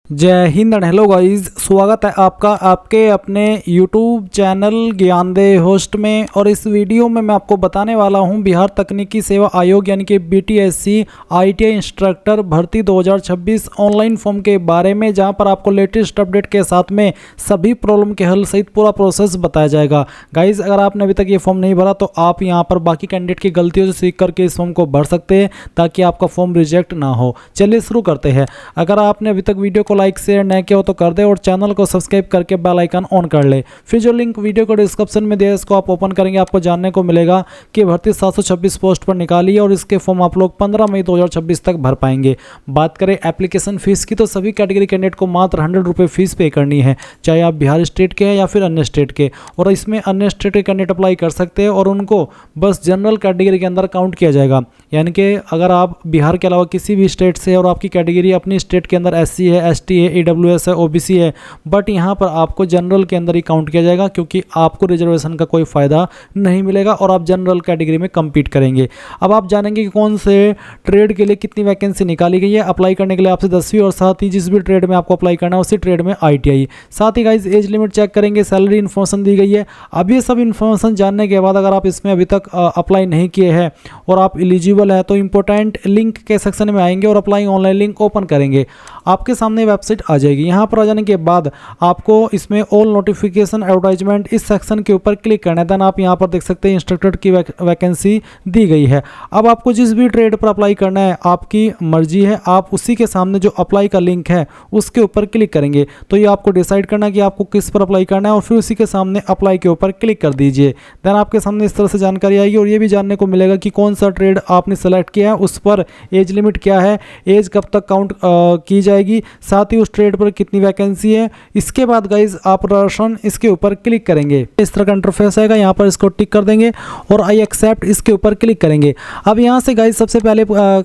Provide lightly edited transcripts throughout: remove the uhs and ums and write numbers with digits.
जय Hind and hello guys, स्वागत है आपका आपके अपने YouTube चैनल ज्ञानदेह होस्ट में। और इस वीडियो में मैं आपको बताने वाला हूं बिहार तकनीकी सेवा आयोग यानी कि BTSC ITI इंस्ट्रक्टर भर्ती 2026 ऑनलाइन फॉर्म के बारे में, जहां पर आपको लेटेस्ट अपडेट के साथ में सभी प्रॉब्लम के हल सहित पूरा प्रोसेस बताया जाएगा। गाइज, अगर आपने अभी तक ये फॉर्म नहीं भरा तो आप यहाँ पर बाकी कैंडिडेट की गलतियों से सीख करके इस फॉर्म को भर सकते हैं ताकि आपका फॉर्म रिजेक्ट ना हो। चलिए शुरू करते हैं। अगर आपने अभी तक वीडियो लाइक शेयर नहीं किया हो तो कर दे और चैनल को सब्सक्राइब करके बेल आइकन ऑन कर ले। फिर जो लिंक वीडियो को डिस्क्रिप्शन में दिया है इसको आप ओपन करेंगे, आपको जानने को मिलेगा कि भर्ती 726 पोस्ट पर निकाली है और इसके फॉर्म आप लोग 15 मई 2026 तक भर पाएंगे। बात करें एप्लीकेशन फीस की तो सभी कैटेगरी कैंडिडेट को मात्र 100 रुपये फीस पे करनी है, चाहे आप बिहार स्टेट के हैं या फिर अन्य स्टेट के। और इसमें अन्य स्टेट के कैंडिडेट अप्लाई कर सकते हैं और उनको बस जनरल कैटेगरी के अंदर काउंट किया जाएगा। यानी कि अगर आप बिहार के अलावा किसी भी स्टेट से और आपकी कैटेगरी अपनी स्टेट के अंदर SC है, ST है, EWS है, OBC है, बट यहाँ पर आपको जनरल के अंदर ही काउंट किया जाएगा क्योंकि आपको रिजर्वेशन का कोई फायदा नहीं मिलेगा और आप जनरल कैटेगरी में compete करेंगे। अब आप जानेंगे कि कौन से ट्रेड के लिए कितनी वैकेंसी निकाली गई है। अप्लाई करने के लिए आपसे 10वीं और साथ ही जिस भी ट्रेड में आपको अप्लाई करना है उसी ट्रेड में ITI। साथ ही गाइज एज लिमिट चेक करेंगे, सैलरी इन्फॉर्मेशन दी गई है। अब ये सब इन्फॉर्मेशन जानने के बाद अगर आप इसमें अभी तक अप्लाई नहीं किए हैं और आप एलिजिबल है तो इंपॉर्टेंट लिंक के सेक्शन में आएंगे और अप्लाई ऑनलाइन लिंक ओपन करेंगे, आपके सामने वेबसाइट आ जाएगी। यहाँ पर आ जाने के बाद आपको इसमें ऑल नोटिफिकेशन एडवर्टाइजमेंट इस सेक्शन के ऊपर क्लिक करना है। देन आप यहाँ पर देख सकते हैं इंस्ट्रक्टर की वैकेंसी दी गई है। अब आपको जिस भी ट्रेड पर अप्लाई करना है आपकी मर्जी है, आप उसी के सामने जो अप्लाई का लिंक है उसके ऊपर क्लिक करेंगे। तो ये आपको डिसाइड करना है कि आपको किस पर अप्लाई करना है और फिर उसी के सामने अप्लाई के ऊपर क्लिक कर दीजिए। देन आपके सामने इस तरह से जानकारी आएगी और ये भी जानने को मिलेगा कि कौन सा ट्रेड आपने सेलेक्ट किया है, उस पर एज लिमिट क्या है, एज कब तक काउंट की जाएगी, साथ ही उस ट्रेड पर कितनी वैकेंसी है। इसके बाद गाइज आप रजिस्ट्रेशन इसके ऊपर क्लिक करेंगे। इस तरह का इंटरफेस आएगा, यहाँ पर इसको टिक कर देंगे और आई एक्सेप्ट इसके ऊपर क्लिक करेंगे। अब यहाँ से गाइज सबसे पहले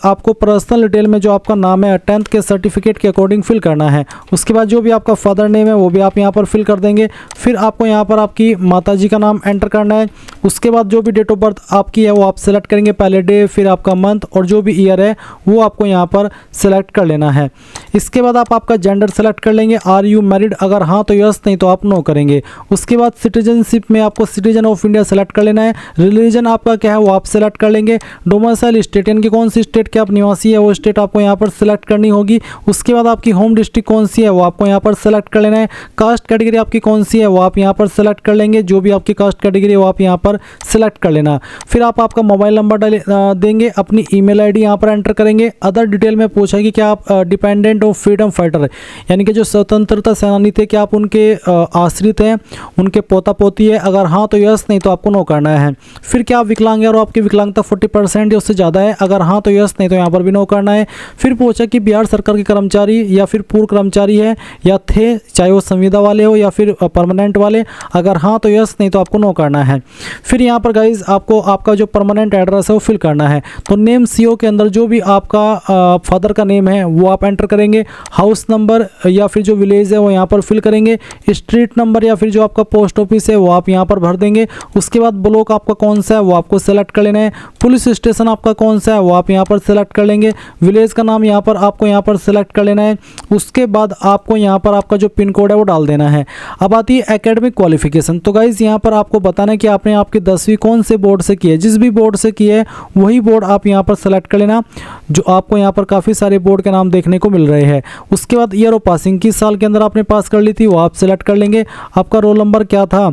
आपको पर्सनल डिटेल में जो आपका नाम है 10th के सर्टिफिकेट के अकॉर्डिंग फिल करना है। उसके बाद जो भी आपका फादर नेम है वो भी आप यहाँ पर फिल कर देंगे। फिर आपको यहाँ पर आपकी माता जी का नाम एंटर करना है। उसके बाद जो भी डेट ऑफ बर्थ आपकी है वो आप सेलेक्ट करेंगे, पहले डे फिर आपका मंथ और जो भी ईयर है वो आपको यहाँ पर सेलेक्ट कर लेना है। इसके बाद आप आपका जेंडर सेलेक्ट कर लेंगे, आर यू मैरिड, अगर हाँ तो यस, नहीं तो आप नो करेंगे। उसके बाद सिटीजनशिप में आपको सिटीजन ऑफ इंडिया सेलेक्ट कर लेना है। रिलीजन आपका क्या है वो आप सेलेक्ट कर लेंगे। डोमिसाइल स्टेट यानी कि कौन सी स्टेट के आप निवासी है वो स्टेट आपको यहाँ पर सेलेक्ट करनी होगी। उसके बाद आपकी होम डिस्ट्रिक्ट कौन सी है वो आपको यहाँ पर सेलेक्ट कर लेना है। कास्ट कैटेगरी आपकी कौन सी है वो आप यहाँ पर सेलेक्ट कर लेंगे, जो भी आपकी कास्ट कैटेगरी है वो आप यहाँ पर सेलेक्ट कर लेना। फिर आप आपका मोबाइल नंबर देंगे, अपनी ईमेल ID यहाँ पर एंटर करेंगे। अदर डिटेल में पूछा कि क्या आप डिपेंडेंट ऑफ फ्रीडम फाइटर है यानी कि जो स्वतंत्रता सेनानी थे क्या आप उनके आश्रित हैं, उनके पोता पोती है, अगर हाँ तो यस, नहीं तो आपको नो करना है। फिर क्या आप विकलांग है और आपकी विकलांगता 40% या उससे ज़्यादा है, अगर हाँ तो यस, नहीं तो यहाँ पर भी नो करना है। फिर पूछा कि बिहार सरकार के कर्मचारी या फिर पूर्व कर्मचारी है या थे, चाहे वो संविदा वाले हो या फिर परमानेंट वाले, अगर हाँ तो यस, नहीं तो आपको नो करना है। फिर यहाँ पर गाइज आपको आपका जो परमानेंट एड्रेस है वो फिल करना है। तो नेम CO के अंदर जो भी आपका फादर का नेम है वो आप एंटर करेंगे। हाउस नंबर या फिर जो विलेज है वो यहाँ पर फिल करेंगे। स्ट्रीट नंबर या फिर जो आपका पोस्ट ऑफिस है वो आप यहाँ पर भर देंगे। उसके बाद ब्लॉक आपका कौन सा है वो आपको सेलेक्ट कर लेना है। पुलिस स्टेशन आपका कौन सा है वो आप यहाँ पर सेलेक्ट कर लेंगे। विलेज का नाम यहाँ पर आपको यहाँ पर सेलेक्ट कर लेना है। उसके बाद आपको यहाँ पर आपका जो पिन कोड है वो डाल देना है। अब आती है एकेडमिक क्वालिफिकेशन। तो गाइज यहाँ पर आपको बताना है कि आपने आपकी 10वीं कौन से बोर्ड से की है, जिस भी बोर्ड से की है वही बोर्ड आप यहाँ पर सेलेक्ट कर लेना। जो आपको यहाँ पर काफ़ी सारे बोर्ड के नाम देखने को मिल रहे हैं। उसके बाद ईयर ऑफ पासिंग, किस साल के अंदर आपने पास कर ली थी वो आप सेलेक्ट कर लेंगे। आपका रोल नंबर क्या था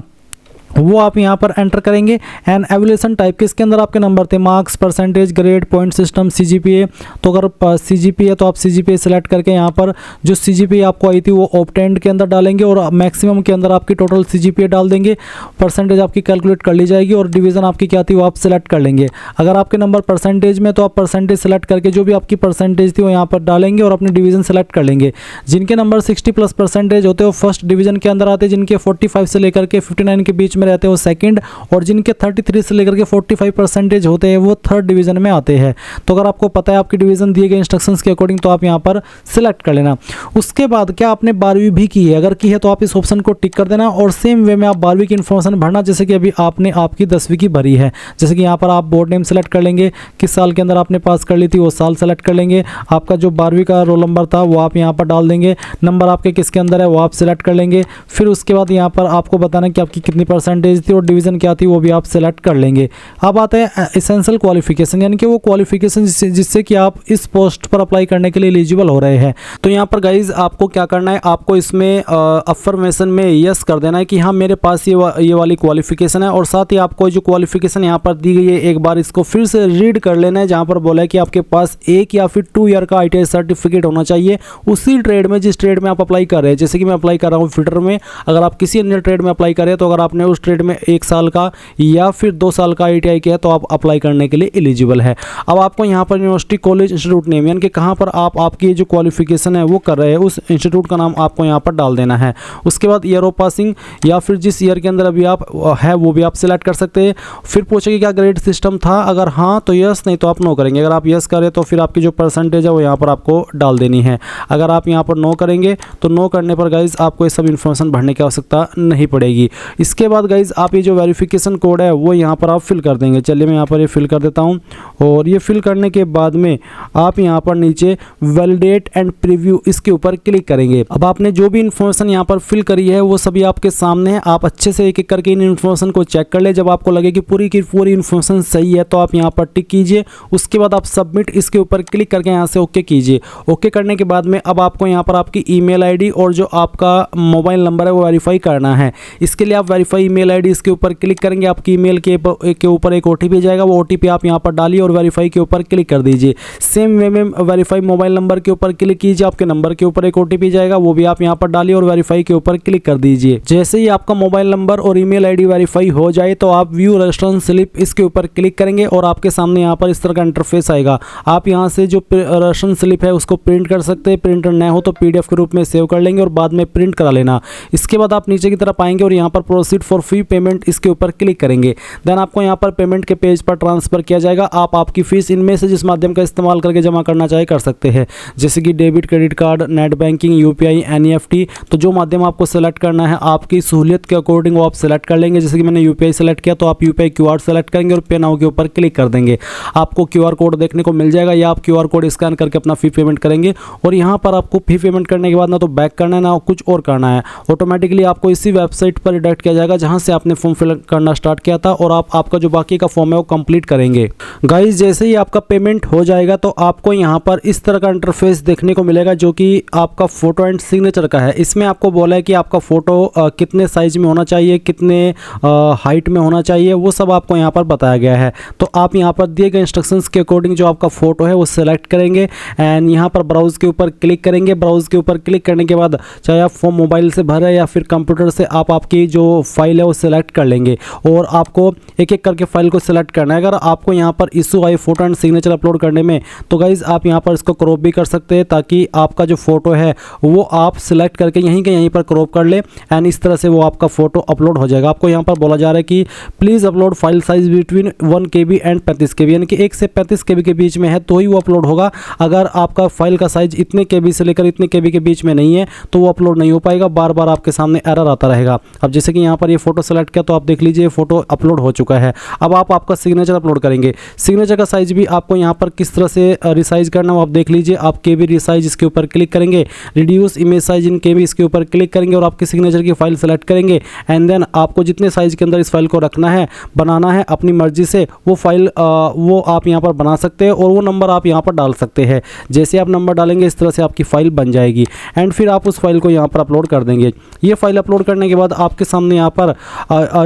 वो आप यहाँ पर एंटर करेंगे। एंड एवल्यूशन टाइप किसके अंदर आपके नंबर थे, marks, percentage, grade, point system, CGPA। तो अगर CGPA है तो आप CGPA सेलेक्ट करके यहाँ पर जो CGPA आपको आई थी वो ऑब्टेन्ड के अंदर डालेंगे और मैक्सिमम के अंदर आपकी टोटल CGPA डाल देंगे। परसेंटेज आपकी कैलकुलेट कर ली जाएगी और डिवीज़न आपकी क्या थी वो आप सेलेक्ट कर लेंगे। अगर आपके नंबर परसेंटेज में तो आप परसेंटेज सेलेक्ट करके जो भी आपकी परसेंटेज थी वो यहाँ पर डालेंगे और अपनी डिवीज़न सेलेक्ट कर लेंगे। जिनके नंबर 60+ परसेंटेज होते हैं वो फर्स्ट डिवीज़न के अंदर आते हैं, जिनके 45 से लेकर के 59 के बीच में रहते हैं वो सेकंड, और जिनके 33 से लेकर के 45% होते हैं वो थर्ड डिवीज़न में आते हैं। तो अगर आपको पता है आपकी डिवीज़न दिए गए इंस्ट्रक्शंस के अकॉर्डिंग तो आप यहाँ पर सिलेक्ट कर लेना। उसके बाद क्या आपने 12वीं भी की है, अगर की है तो आप इस ऑप्शन को टिक कर देना, और सेम वे में आप 12वीं की इन्फॉर्मेशन भरना जैसे कि अभी आपने आपकी 10वीं की भरी है। जैसे कि यहाँ पर आप बोर्ड नेम सेलेक्ट कर लेंगे, किस साल के अंदर आपने पास कर ली थी वो साल सेलेक्ट कर लेंगे, आपका जो 12वीं का रोल नंबर था वो आप यहाँ पर डाल देंगे, नंबर आपके किसके अंदर है वो आप सिलेक्ट कर लेंगे। फिर उसके बाद यहाँ पर आपको बताना कि आपकी कितनी परसेंटेज थी और डिवीज़न क्या थी वो भी आप सिलेक्ट कर लेंगे। अब आता है एसेंशियल क्वालिफिकेशन, यानी कि वो क्वालिफिकेशन जिससे कि आप इस पोस्ट पर अप्लाई करने के लिए एलिजिबल हो रहे हैं। तो यहाँ पर गाइज आपको क्या करना है, आपको इसमें अफर्मेशन में यस कर देना है कि हाँ मेरे पास ये वाली क्वालिफिकेशन है, और साथ ही आपको जो क्वालिफिकेशन यहाँ पर दी गई है एक बार इसको फिर से रीड कर लेना है, जहाँ पर बोला है कि आपके पास 1 या फिर 2 ईयर का ITI सर्टिफिकेट होना चाहिए उसी ट्रेड में जिस ट्रेड में आप अप्लाई कर रहे हैं। जैसे कि मैं अप्लाई कर रहा हूँ फिटर में, अगर आप किसी अन्य ट्रेड में अप्लाई करें तो अगर आपने उस ट्रेड में 1 साल का या फिर 2 साल का ITI किया तो आप अप्लाई करने के लिए एलिजिबल है। अब आपको यहाँ पर यूनिवर्सिटी कॉलेज इंस्टीट्यूट नेम, यानी कि कहाँ पर आपकी जो क्वालिफिकेशन है वो कर रहे हैं उस इंस्टीट्यूट का नाम आपको यहाँ पर डाल देना है। उसके बाद ईयर ऑफ पासिंग या फिर जिस ईयर के अंदर अभी आप है वो भी आप सिलेक्ट कर सकते हैं। फिर पूछेगी क्या ग्रेड सिस्टम था, अगर हाँ तो यस, नहीं तो आप नो करेंगे। अगर आप यस करें तो फिर आपकी जो परसेंटेज है वो यहाँ पर आपको डाल देनी है। अगर आप यहाँ पर नो करेंगे तो नो करने पर गाइज आपको ये सब इन्फॉर्मेशन भरने की आवश्यकता नहीं पड़ेगी। इसके बाद गाइज आप ये जो वेरिफिकेशन कोड है वो यहाँ पर आप फिल कर देंगे। चलिए मैं यहाँ पर ये फिल कर देता हूँ, और ये फिल करने के बाद में आप यहाँ पर नीचे वैलिडेट एंड प्रीव्यू इसके ऊपर क्लिक करेंगे। अब आपने जो भी इन्फॉर्मेशन यहाँ पर फिल करी है वो सभी आपके सामने है, आप अच्छे से एक एक करके इन इन्फॉर्मेशन को चेक कर ले। जब आपको लगे कि पूरी की पूरी इन्फॉर्मेशन सही है तो आप यहाँ पर टिक कीजिए। उसके बाद आप सबमिट इसके ऊपर क्लिक करके यहाँ से ओके कीजिए। ओके करने के बाद में अब आपको यहाँ पर आपकी ईमेल आईडी और जो आपका मोबाइल नंबर है वो वेरीफाई करना है। इसके लिए आप वेरीफाई ईमेल आईडी इसके ऊपर क्लिक करेंगे, आपकी ईमेल के ऊपर एक OTP जाएगा, वो OTP आप यहाँ पर डालिए और वेरीफाई के ऊपर क्लिक कर दीजिए। सेम वे में वेरीफाई मोबाइल नंबर के ऊपर क्लिक कीजिए, आपके नंबर के ऊपर एक OTP जाएगा, वो भी आप यहाँ पर डालिए और वेरीफाई के ऊपर क्लिक कर दीजिए। जैसे ही आपका मोबाइल नंबर और ईमेल आईडी वेरीफाई हो जाए तो आप व्यू रेस्टोरेंट स्लिप इसके ऊपर क्लिक करेंगे और आपके सामने यहाँ पर इस तरह का इंटरफेस आएगा। आप यहाँ से जो रेस्टोरेंट स्लिप है उसको प्रिंट कर सकते हैं, प्रिंटर न हो तो PDF के रूप में सेव कर लेंगे और बाद में प्रिंट करा लेना। इसके बाद आप नीचे की तरफ आएंगे और यहाँ पर प्रोसीड फॉर फी पेमेंट इसके ऊपर क्लिक करेंगे। देन आपको यहाँ पर पेमेंट के पेज पर ट्रांसफर किया जाएगा। आप आपकी फीस इनमें से जिस माध्यम का इस्तेमाल करके जमा करना चाहे कर सकते हैं, जैसे कि debit, credit card, net banking, UPI, NEFT। तो जो माध्यम आपको सेलेक्ट करना है आपकी सहूलियत के अकॉर्डिंग वो आप सेलेक्ट कर लेंगे। जैसे कि मैंने UPI सेलेक्ट किया तो आप UPI QR सेलेक्ट करेंगे और पे नाउ के ऊपर क्लिक कर देंगे। आपको QR कोड देखने को मिल जाएगा या आप QR कोड स्कैन करके अपना फी पेमेंट करेंगे। और यहाँ पर आपको फी पेमेंट करने के बाद ना तो बैक करना है ना कुछ और करना है, ऑटोमेटिकली आपको इसी वेबसाइट पर रिडायरेक्ट किया जाएगा जहाँ से आपने फॉर्म फिल करना स्टार्ट किया था और आपका जो बाकी का फॉर्म है वो कंप्लीट करेंगे। गाइज जैसे ही आपका पेमेंट हो जाएगा तो आपको यहाँ पर इस तरह का इंटरफेस देखने को मिलेगा जो कि आपका फोटो एंड सिग्नेचर का है। इसमें आपको बोला है कि आपका फोटो कितने साइज में होना चाहिए, कितने हाइट में होना चाहिए, वो सब आपको यहाँ पर बताया गया है। तो आप यहाँ पर दिए गए इंस्ट्रक्शंस के अकॉर्डिंग जो आपका फोटो है वो सिलेक्ट करेंगे एंड यहाँ पर ब्राउज के ऊपर क्लिक करेंगे। ब्राउज के ऊपर क्लिक करने के बाद चाहे आप फॉर्म मोबाइल से भरे या फिर कंप्यूटर से आप आपकी जो फाइल है वो सिलेक्ट कर लेंगे और आपको एक एक करके फाइल को सिलेक्ट करना है। अगर आपको यहाँ पर इशू आए फोटो एंड सिग्नेचर अपलोड करने में तो गाइज आप यहाँ पर इसको क्रॉप भी कर सकते हैं ताकि आपका जो फोटो है वो आप सिलेक्ट करके यहीं के यहीं पर क्रॉप कर ले एंड इस तरह से वो आपका फोटो अपलोड हो जाएगा। आपको यहाँ पर बोला जा रहा है कि please upload file size between 1 KB and 35 KB, यानी कि 1 से 35 KB के बीच में है तो ही वो अपलोड होगा। अगर आपका फाइल का साइज इतने KB से लेकर इतने KB के बीच में नहीं है तो वो अपलोड नहीं हो पाएगा, बार बार आपके सामने एरर आता रहेगा। अब जैसे कि यहाँ पर ये फोटो सेलेक्ट किया तो आप देख लीजिए फोटो अपलोड हो चुका है। अब आप आपका सिग्नेचर अपलोड करेंगे। सिग्नेचर का साइज भी आपको यहाँ पर किस तरह से रिसाइज करना हो आप देख लीजिए। आप KB रिसाइज इसके ऊपर क्लिक करेंगे, reduce image size in KB इसके ऊपर क्लिक करेंगे और आपकी सिग्नेचर की फाइल सेलेक्ट करेंगे एंड देन आपको जितने साइज के अंदर इस फाइल को रखना है बनाना है अपनी मर्जी से वो फाइल वो आप यहाँ पर बना सकते हैं और वो नंबर आप यहाँ पर डाल सकते हैं। जैसे आप नंबर डालेंगे इस तरह से आपकी फाइल बन जाएगी एंड फिर आप उस फाइल को यहाँ पर अपलोड कर देंगे। ये फाइल अपलोड करने के बाद आपके सामने यहाँ पर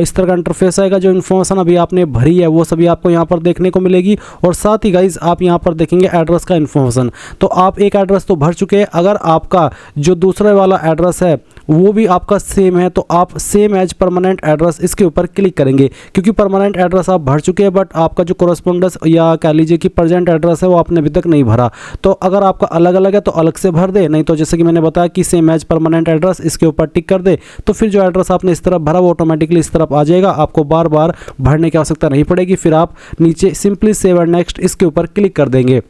इस तरह का इंटरफेस आएगा। जो इन्फॉर्मेशन अभी आपने भरी है वो सभी आपको यहाँ पर देखने को मिलेगी और साथ ही गाइज आप यहाँ पर देखेंगे एड्रेस का इन्फॉर्मेशन। तो आप एक एड्रेस तो भर चुके हैं, अगर आपका जो दूसरा वाला एड्रेस है वो भी आपका सेम है, तो आप सेम एज परमानेंट एड्रेस इसके ऊपर क्लिक करेंगे, क्योंकि परमानेंट एड्रेस आप भर चुके हैं बट आपका जो कोरस्पोंडेंस या कह लीजिए कि प्रेजेंट एड्रेस है वो आपने अभी तक नहीं भरा। तो अगर आपका अलग अलग है तो अलग से भर दे, नहीं तो जैसे कि मैंने बताया कि सेम एज परमानेंट एड्रेस इसके ऊपर टिक कर दे, तो फिर जो एड्रेस आपने इस तरफ भरा वो ऑटोमेटिकली इस तरफ आ जाएगा, आपको बार बार भरने की आवश्यकता नहीं पड़ेगी। फिर आप नीचे सिंपली सेव एंड नेक्स्ट इसके ऊपर क्लिक कर देंगे।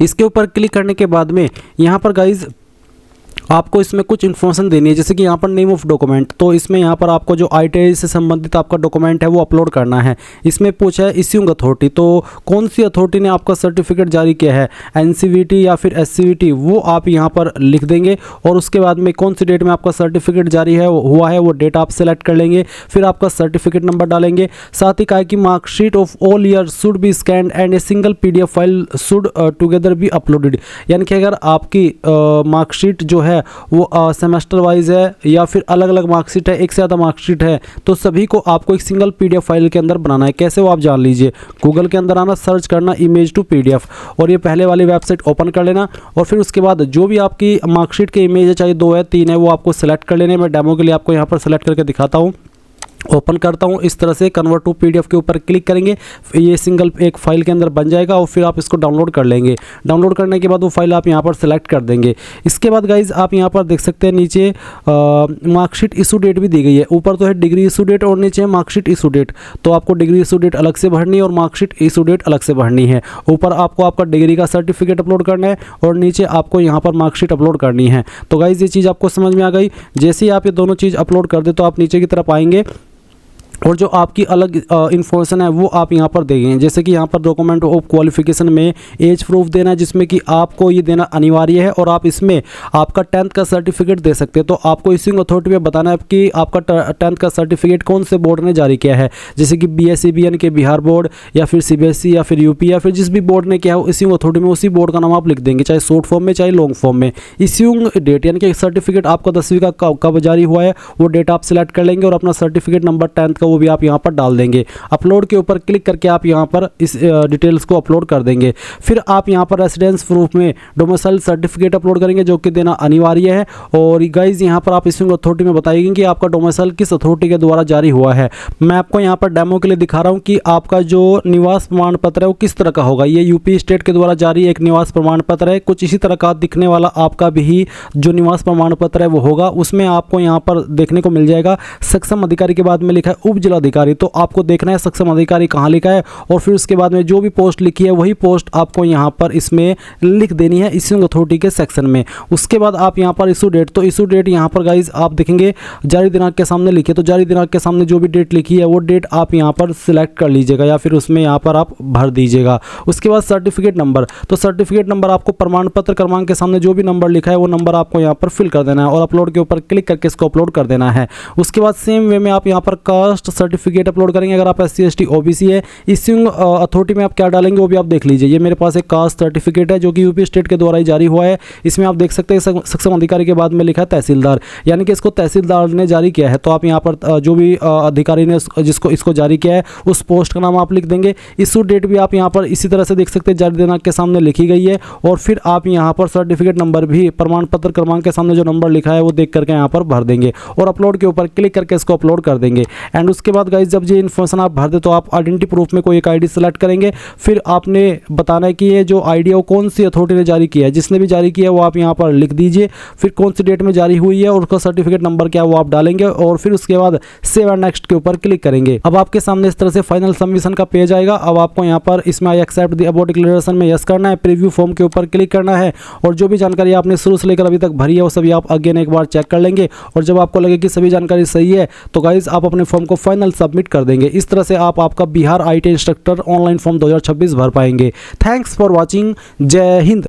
इसके ऊपर क्लिक करने के बाद में यहाँ पर गाइज आपको इसमें कुछ इन्फॉर्मेशन देनी है, जैसे कि यहाँ पर नेम ऑफ डॉक्यूमेंट, तो इसमें यहाँ पर आपको जो ITI से संबंधित आपका डॉक्यूमेंट है वो अपलोड करना है। इसमें पूछा है इश्यूइंग अथॉरिटी, तो कौन सी अथॉरिटी ने आपका सर्टिफिकेट जारी किया है, NCVT या फिर SCVT, वो आप यहाँ पर लिख देंगे। और उसके बाद में कौन सी डेट में आपका सर्टिफिकेट जारी है हुआ है वो डेट आप सेलेक्ट कर लेंगे। फिर आपका सर्टिफिकेट नंबर डालेंगे। साथ ही कहा है कि marksheet of all year should be scanned and a single PDF file should together be uploaded, यानी कि अगर आपकी मार्कशीट जो है वो सेमेस्टर वाइज है या फिर अलग अलग मार्कशीट है, एक से ज़्यादा मार्कशीट है, तो सभी को आपको एक सिंगल PDF फाइल के अंदर बनाना है। कैसे वो आप जान लीजिए, गूगल के अंदर आना, सर्च करना इमेज टू PDF और ये पहले वाली वेबसाइट ओपन कर लेना। और फिर उसके बाद जो भी आपकी मार्कशीट की इमेज है, चाहे 2 है 3 है, वो आपको सेलेक्ट कर लेने। मैं डेमो के लिए आपको यहाँ पर सेलेक्ट करके दिखाता हूँ। ओपन करता हूँ, इस तरह से कन्वर्ट टू PDF के ऊपर क्लिक करेंगे, ये सिंगल एक फाइल के अंदर बन जाएगा और फिर आप इसको डाउनलोड कर लेंगे। डाउनलोड करने के बाद वो फाइल आप यहाँ पर सेलेक्ट कर देंगे। इसके बाद गाइज आप यहाँ पर देख सकते हैं नीचे मार्कशीट इशू डेट भी दी गई है। ऊपर तो है डिग्री इशू डेट और नीचे है मार्कशीट इशू डेट, तो आपको डिग्री इशू डेट अलग से भरनी है और मार्कशीट इशू डेट अलग से भरनी है। ऊपर आपको आपका डिग्री का सर्टिफिकेट अपलोड करना है और नीचे आपको यहाँ पर मार्कशीट अपलोड करनी है। तो गाइज ये चीज़ आपको समझ में आ गई। जैसे ही आप ये दोनों चीज़ अपलोड कर दे तो आप नीचे की तरफ आएंगे और जो आपकी अलग इन्फॉर्मेशन है वो आप यहाँ पर देंगे। जैसे कि यहाँ पर डॉक्यूमेंट ऑफ क्वालिफिकेशन में एज प्रूफ देना है, जिसमें कि आपको ये देना अनिवार्य है और आप इसमें आपका 10th का सर्टिफिकेट दे सकते हैं। तो आपको इश्यूइंग अथॉरिटी में बताना है कि आपका 10th का सर्टिफिकेट कौन से बोर्ड ने जारी किया है, जैसे कि BSCBN के बिहार बोर्ड या फिर CBSE या फिर UP या फिर जिस भी बोर्ड ने किया हो इश्यूइंग अथॉरिटी में उसी बोर्ड का नाम आप लिख देंगे, चाहे शॉर्ट फॉर्म में चाहे लॉन्ग फॉर्म में। इश्यूइंग डेट यानी कि सर्टिफिकेट आपका 10वीं का कब जारी हुआ है वो डेट आप सिलेक्ट कर लेंगे और अपना सर्टिफिकेट नंबर 10th का वो भी आप यहाँ पर डाल देंगे। अपलोड के ऊपर क्लिक करके आप यहाँ पर इस डिटेल्स को अपलोड कर देंगे। फिर आप यहाँ पर रेसिडेंस प्रूफ में डोमिसाइल सर्टिफिकेट अपलोड करेंगे जो कि देना अनिवार्य है। और गाइज यहाँ पर आप इश्यूइंग अथॉरिटी में बताएंगे कि आपका डोमिसाइल किस अथॉरिटी के द्वारा जारी हुआ है। मैं आपको यहाँ पर डेमो के लिए दिखा रहा हूँ कि आपका जो निवास प्रमाण पत्र है वो किस तरह का होगा। ये UP स्टेट के द्वारा जारी एक निवास प्रमाण पत्र है, कुछ इसी तरह का दिखने वाला आपका भी जो निवास प्रमाण पत्र है वो होगा। उसमें आपको यहाँ पर देखने को मिल जाएगा सक्षम अधिकारी के बाद में लिखा है उप जिलाधिकारी, तो आपको देखना है सक्षम अधिकारी कहाँ लिखा है और फिर उसके बाद में जो भी पोस्ट लिखी है वही पोस्ट आपको यहाँ पर इसमें लिख देनी है इश्यूइंग अथॉरिटी के सेक्शन में। उसके बाद आप यहाँ पर इशू डेट, तो इशू डेट यहाँ पर गाइज आप देखेंगे जारी दिनांक के सामने लिखिए, तो जारी दिनांक के सामने जो भी डेट लिखी है वो डेट आप यहाँ पर सिलेक्ट कर लीजिएगा या फिर उसमें यहाँ पर आप भर दीजिएगा। उसके बाद सर्टिफिकेट नंबर, तो सर्टिफिकेट नंबर आपको प्रमाण पत्र क्रमांक के सामने जो भी नंबर लिखा है वो नंबर आपको यहाँ पर फिल कर देना है और अपलोड के ऊपर क्लिक करके इसको अपलोड कर देना है। उसके बाद सेम वे में आप यहाँ पर कास्ट सर्टिफिकेट अपलोड करेंगे। अगर आप SC ST OBC है, इश्यूइंग अथॉरिटी में आप क्या डालेंगे वो भी आप देख लीजिए। ये मेरे पास एक कास्ट सर्टिफिकेट है जो कि UP स्टेट के द्वारा ही जारी हुआ है। इसमें आप देख सकते हैं सक्षम अधिकारी के बाद में लिखा है तहसीलदार, यानी कि इसको तहसीलदार ने जारी किया है। तो आप यहाँ पर जो भी अधिकारी ने जिसको इसको जारी किया है उस पोस्ट का नाम आप लिख देंगे। इशू डेट भी आप यहाँ पर इसी तरह से देख सकते हैं, जारी दिनांक के सामने लिखी गई है और फिर आप यहाँ पर सर्टिफिकेट नंबर भी प्रमाण पत्र क्रमांक के सामने जो नंबर लिखा है वो देख करके यहाँ पर भर देंगे और अपलोड के ऊपर क्लिक करके इसको अपलोड कर देंगे। एंड उसके बाद गाइस जब ये इन्फॉर्मेशन आप भर दे तो आप आइडेंटिटी प्रूफ में कोई एक ID सेलेक्ट करेंगे। फिर आपने बताना है कि ये जो ID है वो कौन सी अथॉरिटी ने जारी किया है, जिसने भी जारी किया है वो आप यहाँ पर लिख दीजिए। फिर कौन सी डेट में जारी हुई है और उसका सर्टिफिकेट नंबर क्या है वो आप डालेंगे और फिर उसके बाद सेव एंड नेक्स्ट के ऊपर क्लिक करेंगे। अब आपके सामने इस तरह से फाइनल सबमिशन का पेज आएगा। अब आपको यहाँ पर इसमें I except the above declaration में यस करना है, प्रीव्यू फॉर्म के ऊपर क्लिक करना है और जो भी जानकारी आपने शुरू से लेकर अभी तक भरी है वो सभी आप अगेन एक बार चेक कर लेंगे और जब आपको लगे कि सभी जानकारी सही है तो गाइज आप अपने फॉर्म को फाइनल सबमिट कर देंगे। इस तरह से आप आपका Bihar IT instructor online form 2026 भर पाएंगे। Thanks for watching. जय हिंद।